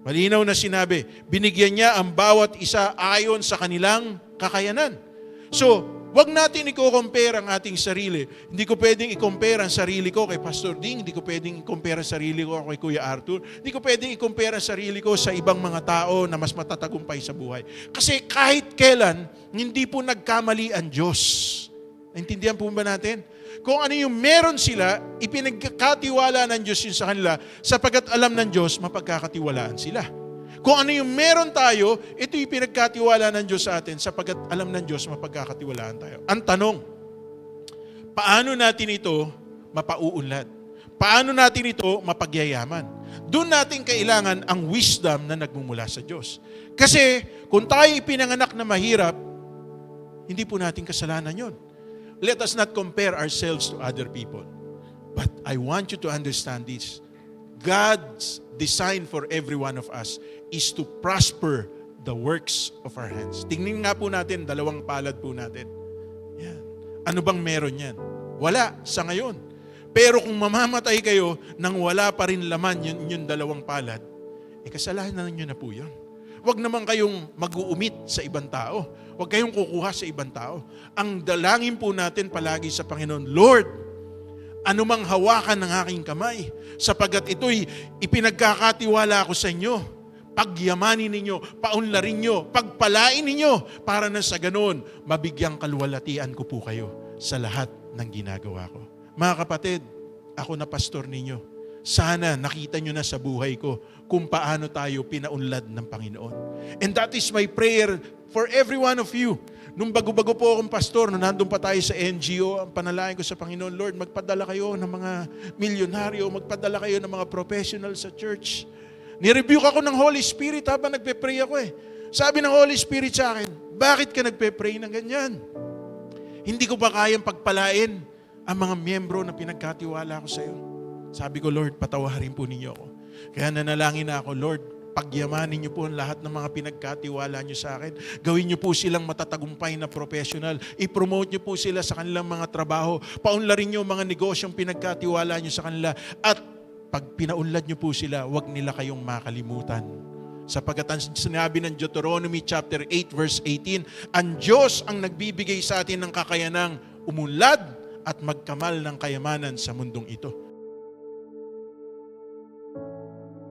Malinaw na sinabi, binigyan niya ang bawat isa ayon sa kanilang kakayanan. So, wag natin i-compare ang ating sarili. Hindi ko pwedeng i-compare ang sarili ko kay Pastor Ding. Hindi ko pwedeng i-compare ang sarili ko kay Kuya Arthur. Hindi ko pwedeng i-compare ang sarili ko sa ibang mga tao na mas matatagumpay sa buhay. Kasi kahit kailan, hindi po nagkamali ang Diyos. Naintindihan po ba natin? Kung ano yung meron sila, ipinagkatiwala ng Diyos yun sa kanila, sapagkat alam ng Diyos, mapagkakatiwalaan sila. Kung ano yung meron tayo, ito yung pinagkatiwala ng Diyos sa atin, sapagkat alam ng Diyos, mapagkakatiwalaan tayo. Ang tanong, paano natin ito mapauunlad? Paano natin ito mapagyayaman? Doon natin kailangan ang wisdom na nagmumula sa Diyos. Kasi kung tayo ipinanganak na mahirap, hindi po natin kasalanan yon. Let us not compare ourselves to other people. But I want you to understand this. God's design for every one of us is to prosper the works of our hands. Tingnan nga po natin, 2 palad po natin. Yan. Ano bang meron yan? Wala sa ngayon. Pero kung mamamatay kayo nang wala pa rin laman yung 2 palad, kasalanan nyo na po yun. Huwag naman kayong mag-uumit sa ibang tao. Huwag kayong kukuha sa ibang tao. Ang dalangin po natin palagi sa Panginoon, Lord, anumang hawakan ng aking kamay, sapagat ito'y ipinagkakatiwala ko sa inyo, pagyamanin ninyo, paunlarin nyo, pagpalain ninyo, para na sa ganon, mabigyang kaluwalhatian ko po kayo sa lahat ng ginagawa ko. Mga kapatid, ako na pastor ninyo. Sana nakita nyo na sa buhay ko kung paano tayo pinaunlad ng Panginoon. And that is my prayer for every one of you. Nung bago-bago po akong pastor, nung nandun pa tayo sa NGO, ang panalangin ko sa Panginoon, Lord, magpadala kayo ng mga milyonaryo, magpadala kayo ng mga professional sa church. Nirebuke ako ng Holy Spirit habang nagpe-pray ako eh. Sabi ng Holy Spirit sa akin, bakit ka nagpe-pray ng ganyan? Hindi ko ba kayang pagpalain ang mga miyembro na pinagkatiwala ko sa iyo? Sabi ko, Lord, patawarin po ninyo ako. Kaya nanalangin na ako, Lord, pagyamanin niyo po ang lahat ng mga pinagkatiwala niyo sa akin. Gawin niyo po silang matatagumpay na professional. I-promote niyo po sila sa kanilang mga trabaho. Paunlarin niyo mga negosyong pinagkatiwala niyo sa kanila. At pag pinaunlad niyo po sila, huwag nila kayong makalimutan. Sapagkat ang sinabi ng Deuteronomy chapter 8 verse 18, ang Diyos ang nagbibigay sa atin ng kakayanang umunlad at magkamal ng kayamanan sa mundong ito.